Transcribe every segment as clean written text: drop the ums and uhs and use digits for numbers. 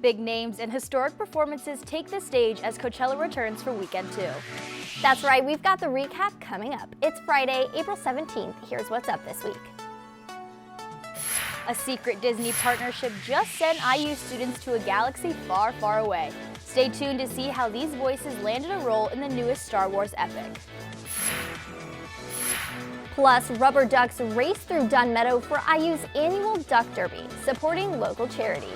Big names and historic performances take the stage as Coachella returns for weekend 2. That's right, we've got the recap coming up. It's Friday, April 17th. Here's what's up this week. A secret Disney partnership just sent IU students to a galaxy far, far away. Stay tuned to see how these voices landed a role in the newest Star Wars epic. Plus, rubber ducks race through Dunn Meadow for IU's annual Duck Derby, supporting local charities.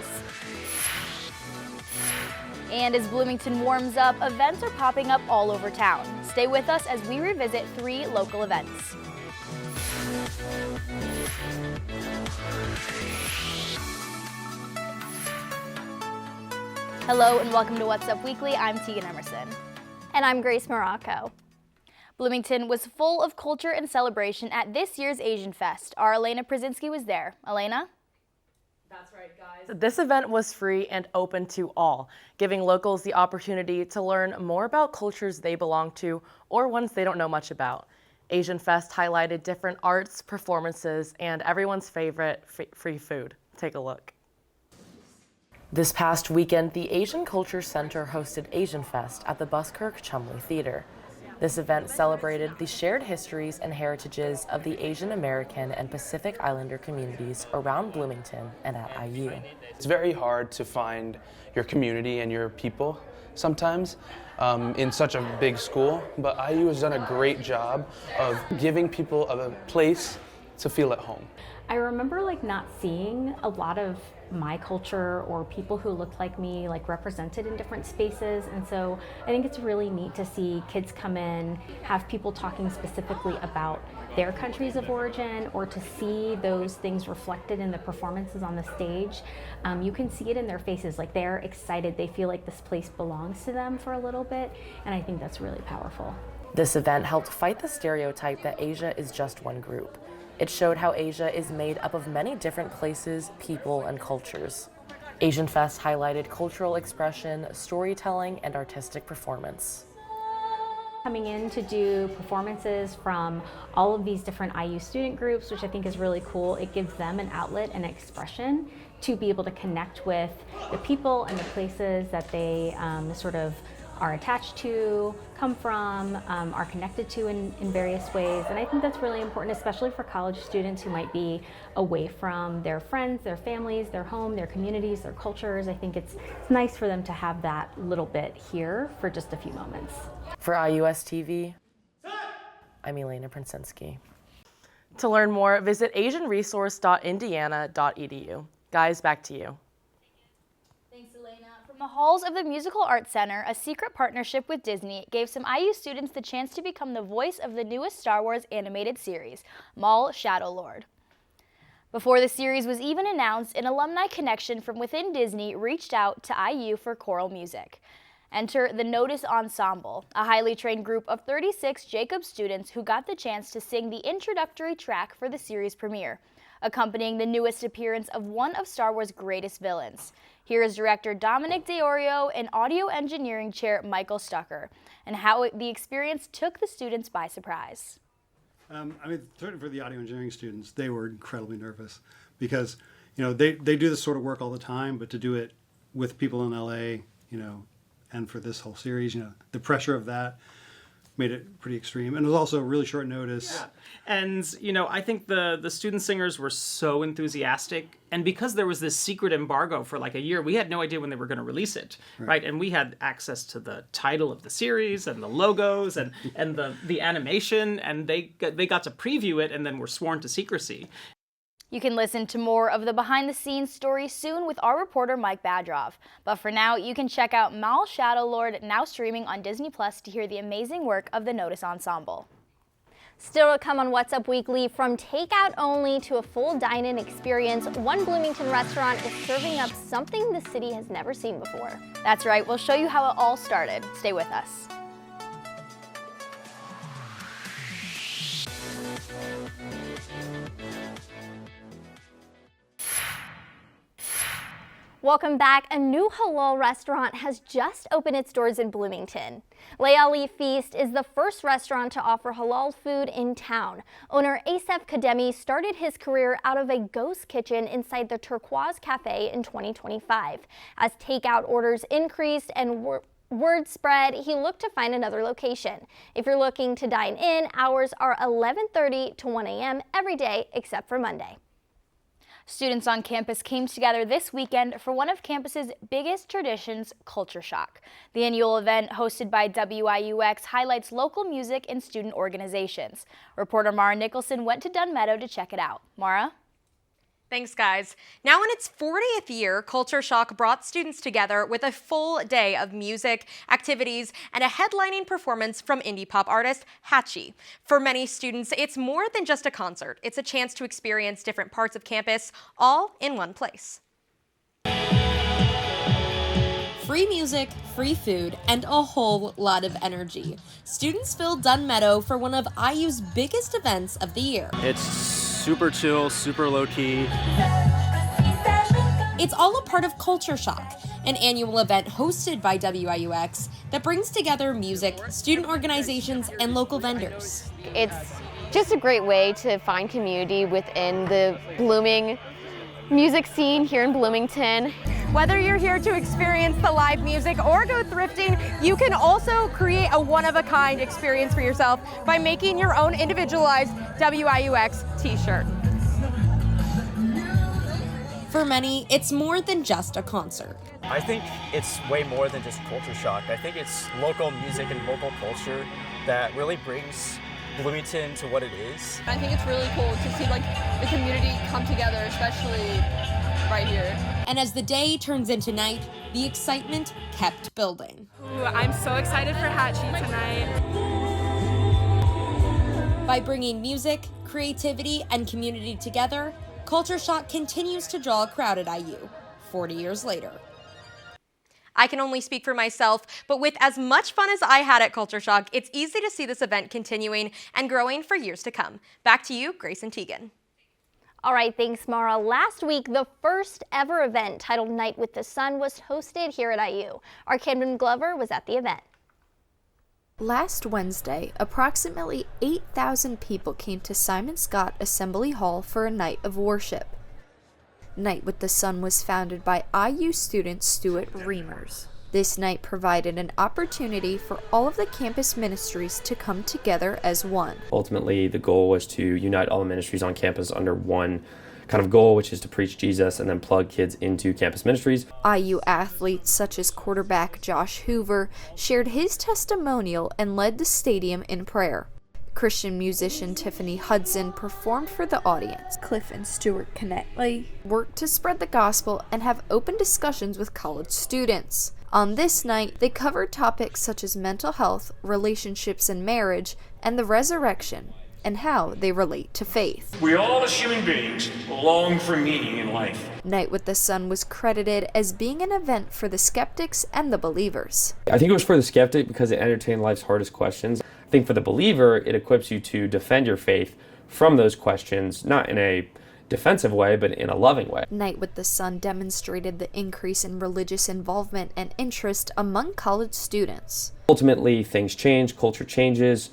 And as Bloomington warms up, events are popping up all over town. Stay with us as we revisit 3 local events. Hello and welcome to What's Up Weekly. I'm Tegan Emerson. And I'm Grace Morocco. Bloomington was full of culture and celebration at this year's Asian Fest. Our Elena Przinski was there. Elena? That's right, guys. This event was free and open to all, giving locals the opportunity to learn more about cultures they belong to or ones they don't know much about. Asian Fest highlighted different arts, performances, and everyone's favorite free food. Take a look. This past weekend, the Asian Culture Center hosted Asian Fest at the Buskirk Chumley Theater. This event celebrated the shared histories and heritages of the Asian American and Pacific Islander communities around Bloomington and at IU. It's very hard to find your community and your people sometimes in such a big school, but IU has done a great job of giving people a place to feel at home. I remember not seeing a lot of my culture or people who looked like me represented in different spaces, and so I think it's really neat to see kids come in, have people talking specifically about their countries of origin, or to see those things reflected in the performances on the stage. You can see it in their faces, they're excited, they feel like this place belongs to them for a little bit, and I think that's really powerful. This event helped fight the stereotype that Asia is just one group. It showed how Asia is made up of many different places, people, and cultures. Asian Fest highlighted cultural expression, storytelling, and artistic performance. Coming in to do performances from all of these different IU student groups, which I think is really cool. It gives them an outlet and expression to be able to connect with the people and the places that they are attached to, come from, are connected to in various ways. And I think that's really important, especially for college students who might be away from their friends, their families, their home, their communities, their cultures. I think it's nice for them to have that little bit here for just a few moments. For IUSTV, I'm Elena Przinski. To learn more, visit asianresource.indiana.edu. Guys, back to you. From the halls of the Musical Arts Center, a secret partnership with Disney gave some IU students the chance to become the voice of the newest Star Wars animated series, Maul Shadow Lord. Before the series was even announced, an alumni connection from within Disney reached out to IU for choral music. Enter the Notice Ensemble, a highly trained group of 36 Jacob students who got the chance to sing the introductory track for the series premiere, accompanying the newest appearance of one of Star Wars' greatest villains. Here is director Dominic DeOrio and audio engineering chair Michael Stucker, and how the experience took the students by surprise. Certainly for the audio engineering students, they were incredibly nervous because, they do this sort of work all the time, but to do it with people in LA, and for this whole series, the pressure of that made it pretty extreme. And it was also really short notice. Yeah. And, I think the student singers were so enthusiastic. And because there was this secret embargo for a year, we had no idea when they were going to release it, right? And we had access to the title of the series and the logos and the animation, and they got to preview it and then were sworn to secrecy. You can listen to more of the behind-the-scenes story soon with our reporter Mike Badrov. But for now, you can check out Maul Shadow Lord, now streaming on Disney Plus, to hear the amazing work of the Notice Ensemble. Still to come on What's Up Weekly, from takeout only to a full dine-in experience, one Bloomington restaurant is serving up something the city has never seen before. That's right, we'll show you how it all started. Stay with us. Welcome back. A new halal restaurant has just opened its doors in Bloomington. Layali Feast is the first restaurant to offer halal food in town. Owner Asef Kademi started his career out of a ghost kitchen inside the Turquoise Cafe in 2025. As takeout orders increased and word spread, he looked to find another location. If you're looking to dine in, hours are 11:30 to 1 a.m. every day except for Monday. Students on campus came together this weekend for one of campus's biggest traditions, Culture Shock. The annual event, hosted by WIUX, highlights local music and student organizations. Reporter Mara Nicholson went to Dunn Meadow to check it out. Mara? Thanks, guys. Now in its 40th year, Culture Shock brought students together with a full day of music, activities, and a headlining performance from indie pop artist Hatchie. For many students, it's more than just a concert. It's a chance to experience different parts of campus, all in one place. Free music, free food, and a whole lot of energy. Students filled Dunn Meadow for one of IU's biggest events of the year. It's super chill, super low-key. It's all a part of Culture Shock, an annual event hosted by WIUX that brings together music, student organizations, and local vendors. It's just a great way to find community within the blooming music scene here in Bloomington. Whether you're here to experience the live music or go thrifting, you can also create a one-of-a-kind experience for yourself by making your own individualized WIUX t-shirt. For many, it's more than just a concert. I think it's way more than just Culture Shock. I think it's local music and local culture that really brings Bloomington to what it is. I think it's really cool to see like the community come together, especially right here. And as the day turns into night, the excitement kept building. Ooh, I'm so excited for Hatchie tonight. By bringing music, creativity, and community together, Culture Shock continues to draw a crowd at IU, 40 years later. I can only speak for myself, but with as much fun as I had at Culture Shock, it's easy to see this event continuing and growing for years to come. Back to you, Grace and Tegan. All right, thanks, Mara. Last week, the first ever event titled Night with the Sun was hosted here at IU. Our Camden Glover was at the event. Last Wednesday, approximately 8,000 people came to Simon Scott Assembly Hall for a night of worship. Night with the Sun was founded by IU student Stuart Reimers. This night provided an opportunity for all of the campus ministries to come together as one. Ultimately, the goal was to unite all the ministries on campus under one kind of goal, which is to preach Jesus and then plug kids into campus ministries. IU athletes such as quarterback Josh Hoover shared his testimonial and led the stadium in prayer. Christian musician Tiffany Hudson performed for the audience. Cliff and Stuart Connectley worked to spread the gospel and have open discussions with college students. On this night, they covered topics such as mental health, relationships and marriage, and the resurrection, and how they relate to faith. We all as human beings long for meaning in life. Night with the Sun was credited as being an event for the skeptics and the believers. I think it was for the skeptic because it entertained life's hardest questions. I think for the believer, it equips you to defend your faith from those questions, not in a defensive way, but in a loving way. Night with the Sun demonstrated the increase in religious involvement and interest among college students. Ultimately, things change, culture changes,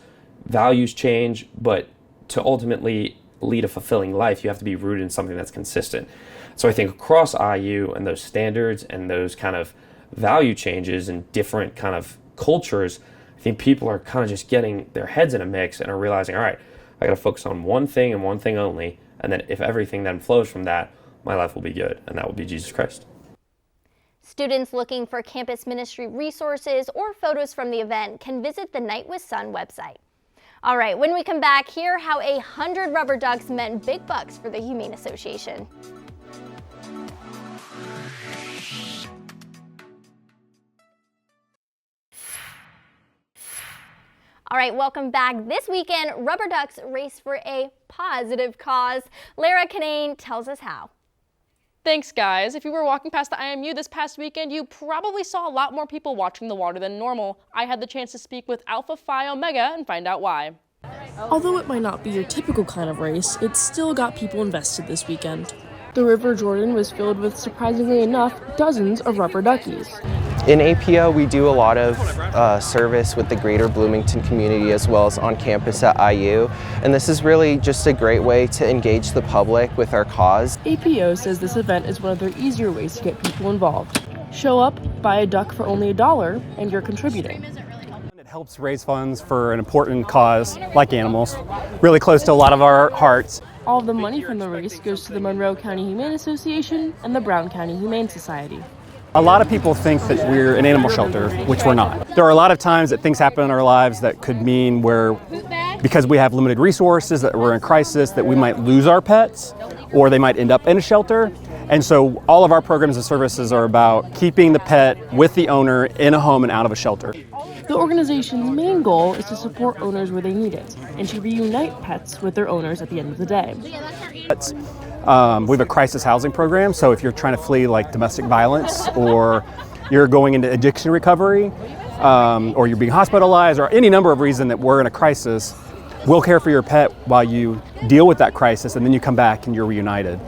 values change, but to ultimately lead a fulfilling life, you have to be rooted in something that's consistent. So I think across IU and those standards and those kind of value changes and different kind of cultures, I think people are kind of just getting their heads in a mix and are realizing, all right, I got to focus on one thing and one thing only. And then if everything then flows from that, my life will be good, and that will be Jesus Christ. Students looking for campus ministry resources or photos from the event can visit the Night with Sun website. All right, when we come back, hear how 100 rubber ducks meant big bucks for the Humane Association. All right, welcome back. This weekend, rubber ducks race for a positive cause. Lara Canane tells us how. Thanks, guys. If you were walking past the IMU this past weekend, you probably saw a lot more people watching the water than normal. I had the chance to speak with Alpha Phi Omega and find out why. Although it might not be your typical kind of race, it still got people invested this weekend. The River Jordan was filled with, surprisingly enough, dozens of rubber duckies. In APO, we do a lot of service with the greater Bloomington community as well as on campus at IU, and this is really just a great way to engage the public with our cause. APO says this event is one of their easier ways to get people involved. Show up, buy a duck for only $1, and you're contributing. It helps raise funds for an important cause like animals, really close to a lot of our hearts. All of the money from the race goes to the Monroe County Humane Association and the Brown County Humane Society. A lot of people think that we're an animal shelter, which we're not. There are a lot of times that things happen in our lives that could mean because we have limited resources, that we're in crisis, that we might lose our pets, or they might end up in a shelter. And so all of our programs and services are about keeping the pet with the owner in a home and out of a shelter. The organization's main goal is to support owners where they need it and to reunite pets with their owners at the end of the day. We have a crisis housing program, so if you're trying to flee like domestic violence, or you're going into addiction recovery, or you're being hospitalized, or any number of reasons that we're in a crisis, we'll care for your pet while you deal with that crisis, and then you come back and you're reunited.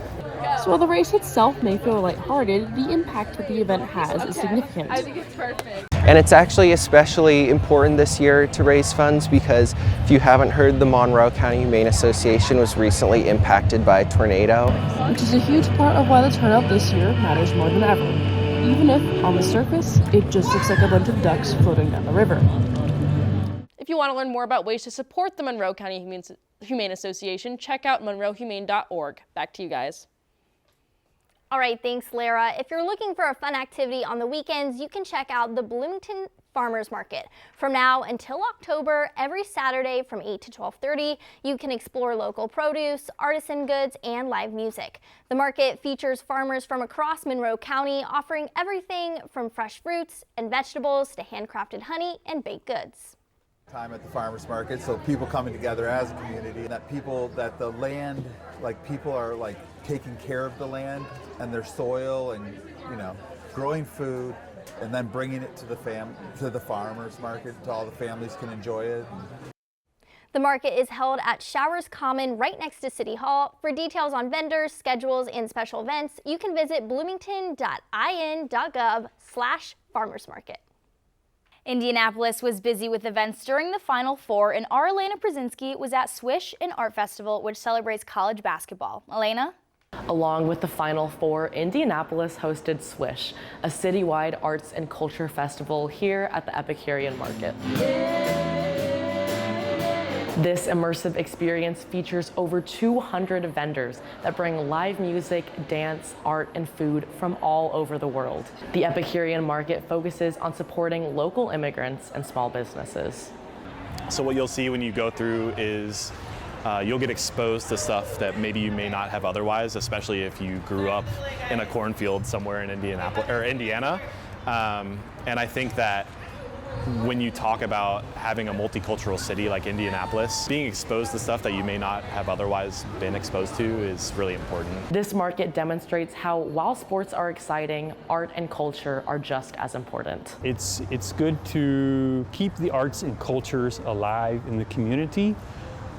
So while the race itself may feel lighthearted, the impact that the event has is significant. I think it's perfect. And it's actually especially important this year to raise funds because if you haven't heard, the Monroe County Humane Association was recently impacted by a tornado. Which is a huge part of why the turnout this year matters more than ever, even if, on the surface, it just looks like a bunch of ducks floating down the river. If you want to learn more about ways to support the Monroe County Humane Association, check out monroehumane.org. Back to you guys. All right, thanks, Lara. If you're looking for a fun activity on the weekends, you can check out the Bloomington Farmers Market. From now until October, every Saturday from 8 to 12:30, you can explore local produce, artisan goods, and live music. The market features farmers from across Monroe County offering everything from fresh fruits and vegetables to handcrafted honey and baked goods. Time at the farmers market, so people coming together as a community, and that the land, like people are like taking care of the land and their soil, and growing food, and then bringing it to the farmers market so all the families can enjoy it. The market is held at Showers Common right next to City Hall. For details on vendors, schedules, and special events, you can visit bloomington.in.gov/farmersmarket. Indianapolis was busy with events during the Final Four, and our Elena Przinski was at Swish, an art festival which celebrates college basketball. Elena? Along with the Final Four, Indianapolis hosted Swish, a citywide arts and culture festival here at the Epicurean Market. This immersive experience features over 200 vendors that bring live music, dance, art, and food from all over the world. The Epicurean Market focuses on supporting local immigrants and small businesses. So what you'll see when you go through is you'll get exposed to stuff that maybe you may not have otherwise, especially if you grew up in a cornfield somewhere in Indiana. And I think that when you talk about having a multicultural city like Indianapolis, being exposed to stuff that you may not have otherwise been exposed to is really important. This market demonstrates how, while sports are exciting, art and culture are just as important. It's good to keep the arts and cultures alive in the community.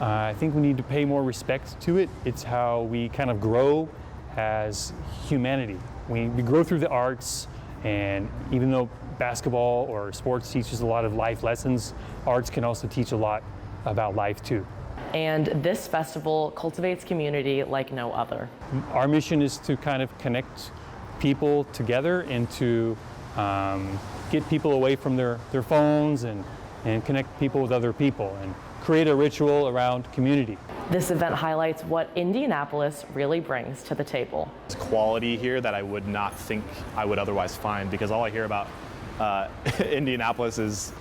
I think we need to pay more respect to it. It's how we kind of grow as humanity. We grow through the arts, and even though basketball or sports teaches a lot of life lessons, arts can also teach a lot about life too. And this festival cultivates community like no other. Our mission is to kind of connect people together and to get people away from their phones and connect people with other people and create a ritual around community. This event highlights what Indianapolis really brings to the table. It's quality here that I would not think I would otherwise find, because all I hear about Indianapolis is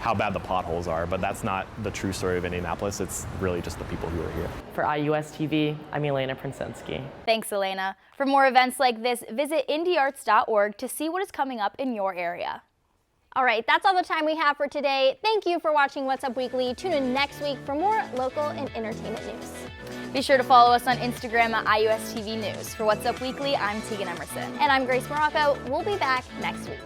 how bad the potholes are, but that's not the true story of Indianapolis. It's really just the people who are here. For IUSTV, I'm Elena Przinski. Thanks, Elena. For more events like this, visit indyarts.org to see what is coming up in your area. All right, that's all the time we have for today. Thank you for watching What's Up Weekly. Tune in next week for more local and entertainment news. Be sure to follow us on Instagram at IUSTV News. For What's Up Weekly, I'm Tegan Emerson. And I'm Grace Morocco. We'll be back next week.